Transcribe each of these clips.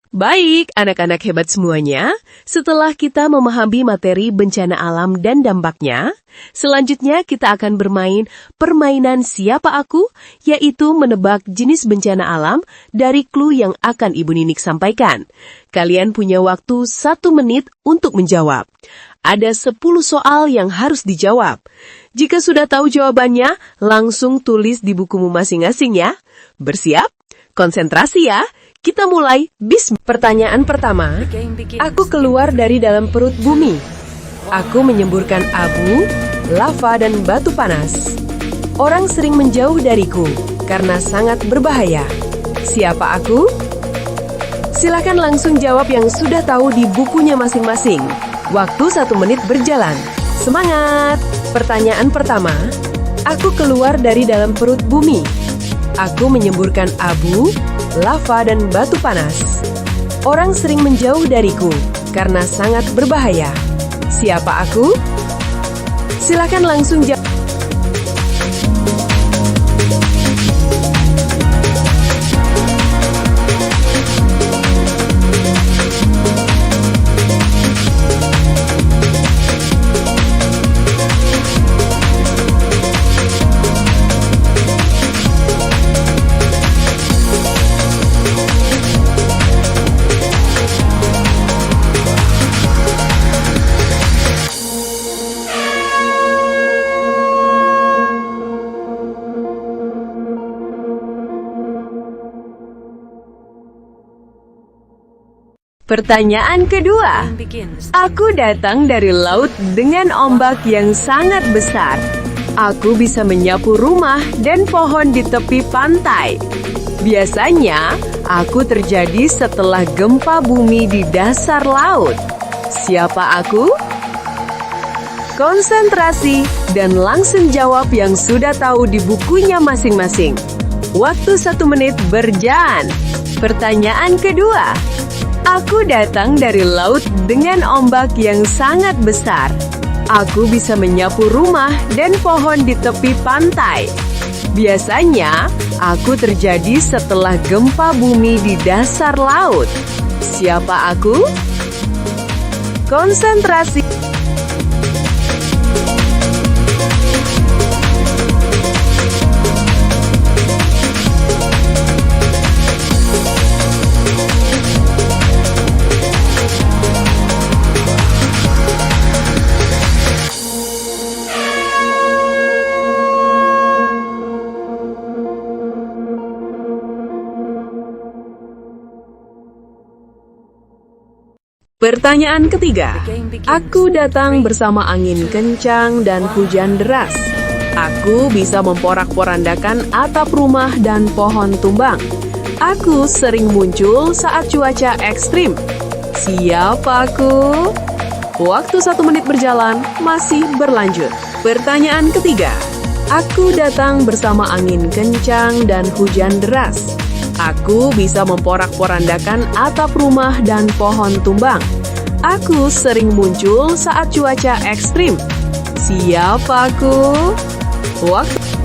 Baik, anak-anak hebat semuanya. Setelah kita memahami materi bencana alam dan dampaknya, selanjutnya kita akan bermain permainan Siapa Aku, yaitu menebak jenis bencana alam dari clue yang akan Ibu Ninik sampaikan. Kalian punya waktu 1 menit untuk menjawab. Ada 10 soal yang harus dijawab. Jika sudah tahu jawabannya, langsung tulis di bukumu masing-masing ya. Bersiap? Konsentrasi ya. Kita mulai. Pertanyaan pertama, aku keluar dari dalam perut bumi. Aku menyemburkan abu, lava, dan batu panas. Orang sering menjauh dariku karena sangat berbahaya. Siapa aku? Silakan langsung jawab yang sudah tahu di bukunya masing-masing. Waktu 1 menit berjalan. Semangat! Pertanyaan pertama, aku keluar dari dalam perut bumi. Aku menyemburkan abu, lava, dan batu panas. Orang sering menjauh dariku karena sangat berbahaya. Siapa aku? Silakan langsung jawab. Pertanyaan kedua, aku datang dari laut dengan ombak yang sangat besar. Aku bisa menyapu rumah dan pohon di tepi pantai. Biasanya, aku terjadi setelah gempa bumi di dasar laut. Siapa aku? Konsentrasi dan langsung jawab yang sudah tahu di bukunya masing-masing. Waktu 1 menit berjalan. Pertanyaan kedua, aku datang dari laut dengan ombak yang sangat besar. Aku bisa menyapu rumah dan pohon di tepi pantai. Biasanya, aku terjadi setelah gempa bumi di dasar laut. Siapa aku? Konsentrasi. Pertanyaan ketiga, aku datang bersama angin kencang dan hujan deras. Aku bisa memporak-porandakan atap rumah dan pohon tumbang. Aku sering muncul saat cuaca ekstrim. Siapa aku? Waktu 1 menit berjalan, masih berlanjut. Pertanyaan ketiga, aku datang bersama angin kencang dan hujan deras. Aku bisa memporak-porandakan atap rumah dan pohon tumbang. Aku sering muncul saat cuaca ekstrim. Siapa aku? Waktu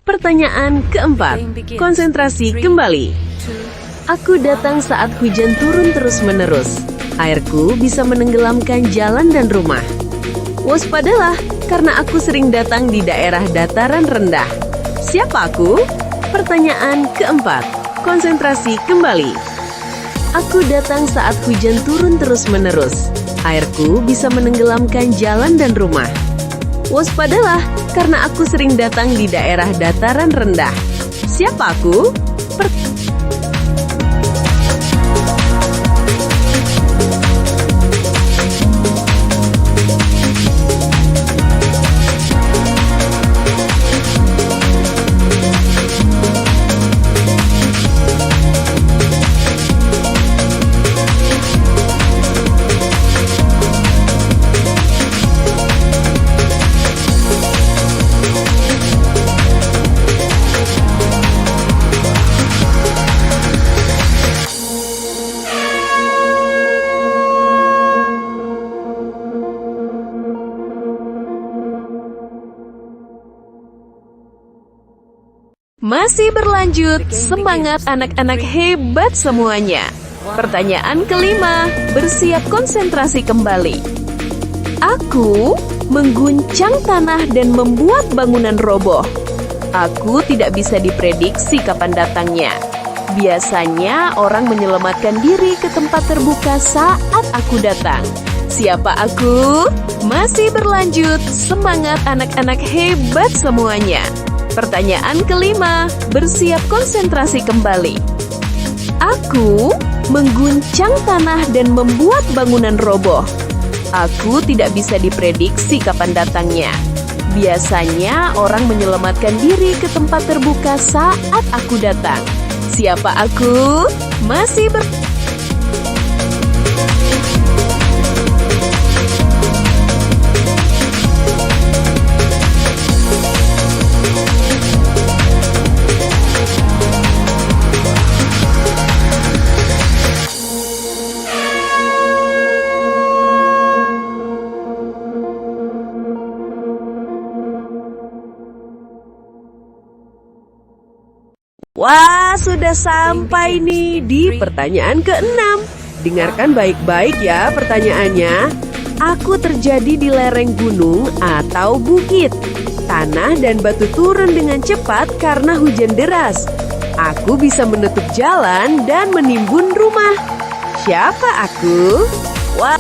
Pertanyaan keempat, konsentrasi kembali. Aku datang saat hujan turun terus-menerus. Airku bisa menenggelamkan jalan dan rumah. Waspadalah, karena aku sering datang di daerah dataran rendah. Siapa aku? Pertanyaan keempat, konsentrasi kembali. Aku datang saat hujan turun terus-menerus. Airku bisa menenggelamkan jalan dan rumah. Waspadalah, karena aku sering datang di daerah dataran rendah. Siapa aku? Masih berlanjut, semangat anak-anak hebat semuanya. Pertanyaan kelima, bersiap konsentrasi kembali. Aku mengguncang tanah dan membuat bangunan roboh. Aku tidak bisa diprediksi kapan datangnya. Biasanya orang menyelamatkan diri ke tempat terbuka saat aku datang. Siapa aku? Masih berlanjut, semangat anak-anak hebat semuanya. Pertanyaan kelima, bersiap konsentrasi kembali. Aku mengguncang tanah dan membuat bangunan roboh. Aku tidak bisa diprediksi kapan datangnya. Biasanya orang menyelamatkan diri ke tempat terbuka saat aku datang. Siapa aku? Masih Wah, sudah sampai nih di pertanyaan ke-6. Dengarkan baik-baik ya pertanyaannya. Aku terjadi di lereng gunung atau bukit. Tanah dan batu turun dengan cepat karena hujan deras. Aku bisa menutup jalan dan menimbun rumah. Siapa aku? Wah.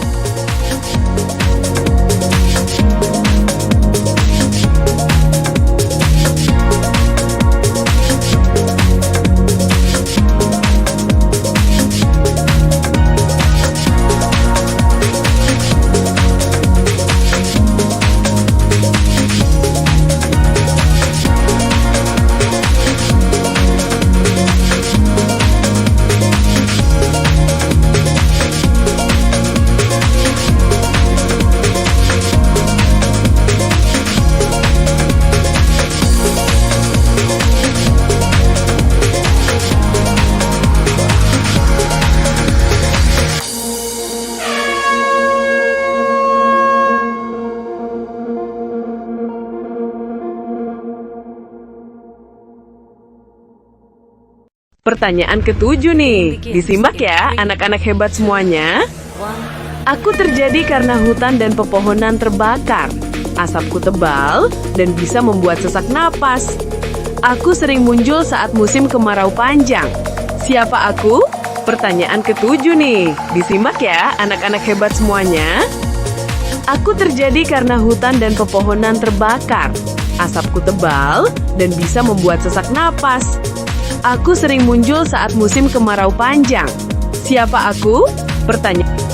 Pertanyaan ke-7 nih, disimak ya anak-anak hebat semuanya. Aku terjadi karena hutan dan pepohonan terbakar. Asapku tebal dan bisa membuat sesak napas. Aku sering muncul saat musim kemarau panjang. Siapa aku? Pertanyaan ke-7 nih, disimak ya anak-anak hebat semuanya. Aku terjadi karena hutan dan pepohonan terbakar. Asapku tebal dan bisa membuat sesak napas. Aku sering muncul saat musim kemarau panjang. Siapa aku? Pertanyaan.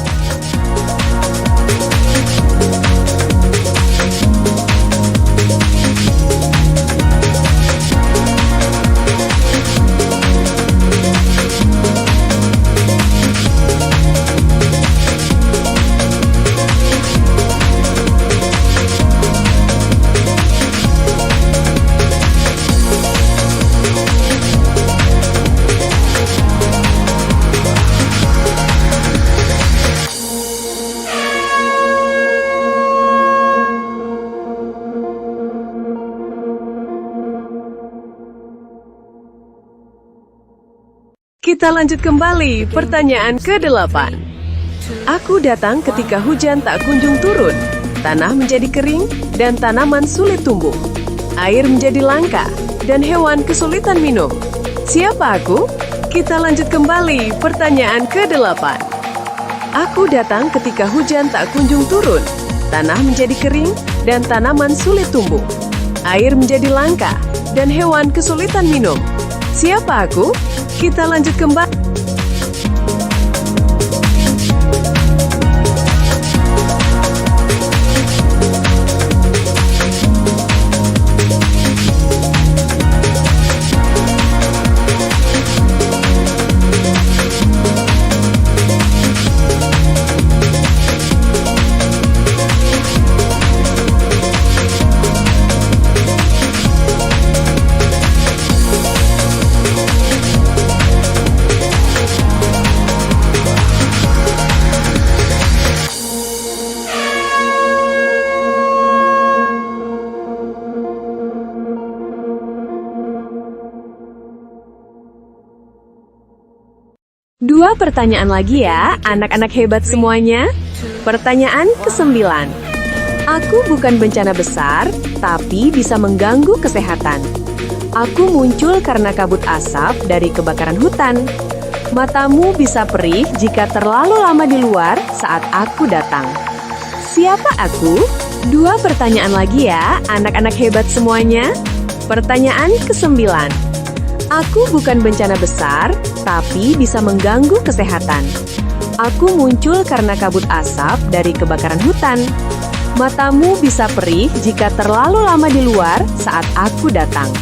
Kita lanjut kembali, pertanyaan ke-8. Aku datang ketika hujan tak kunjung turun. Tanah menjadi kering dan tanaman sulit tumbuh. Air menjadi langka dan hewan kesulitan minum. Siapa aku? Kita lanjut kembali, pertanyaan ke-8. Aku datang ketika hujan tak kunjung turun. Tanah menjadi kering dan tanaman sulit tumbuh. Air menjadi langka dan hewan kesulitan minum. Siapa aku? Kita lanjut kembali. 2 pertanyaan lagi ya, anak-anak hebat semuanya. Pertanyaan ke-9. Aku bukan bencana besar, tapi bisa mengganggu kesehatan. Aku muncul karena kabut asap dari kebakaran hutan. Matamu bisa perih jika terlalu lama di luar saat aku datang. Siapa aku? 2 pertanyaan lagi ya, anak-anak hebat semuanya. Pertanyaan ke-9. Aku bukan bencana besar, tapi bisa mengganggu kesehatan. Aku muncul karena kabut asap dari kebakaran hutan. Matamu bisa perih jika terlalu lama di luar saat aku datang.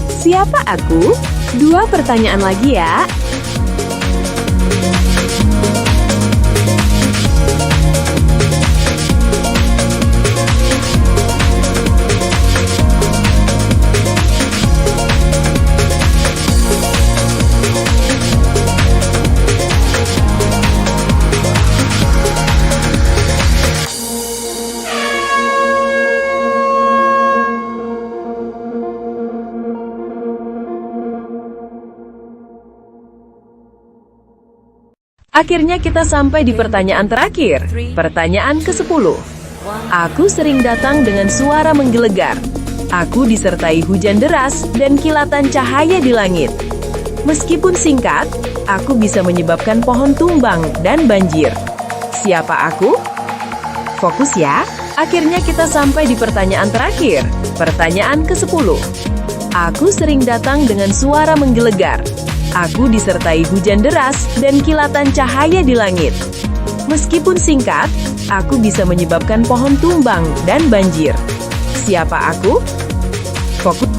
Siapa aku? 2 pertanyaan lagi ya. Akhirnya kita sampai di pertanyaan terakhir. Pertanyaan ke-10. Aku sering datang dengan suara menggelegar. Aku disertai hujan deras dan kilatan cahaya di langit. Meskipun singkat, aku bisa menyebabkan pohon tumbang dan banjir. Siapa aku? Fokus ya. Akhirnya kita sampai di pertanyaan terakhir. Pertanyaan ke-10. Aku sering datang dengan suara menggelegar. Aku disertai hujan deras dan kilatan cahaya di langit. Meskipun singkat, aku bisa menyebabkan pohon tumbang dan banjir. Siapa aku? Fokus.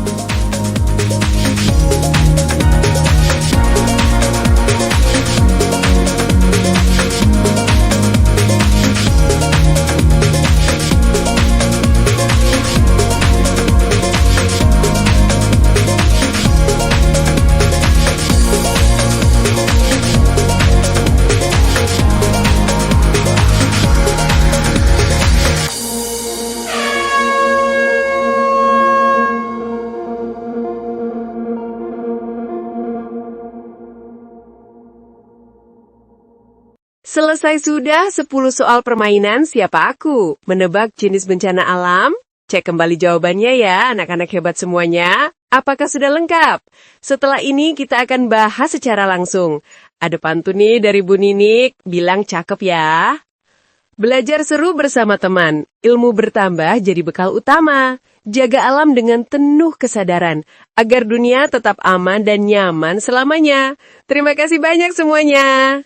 Selesai sudah 10 soal permainan siapa aku? Menebak jenis bencana alam? Cek kembali jawabannya ya anak-anak hebat semuanya. Apakah sudah lengkap? Setelah ini kita akan bahas secara langsung. Ada pantun nih dari Bu Ninik, bilang cakep ya. Belajar seru bersama teman, ilmu bertambah jadi bekal utama. Jaga alam dengan penuh kesadaran, agar dunia tetap aman dan nyaman selamanya. Terima kasih banyak semuanya.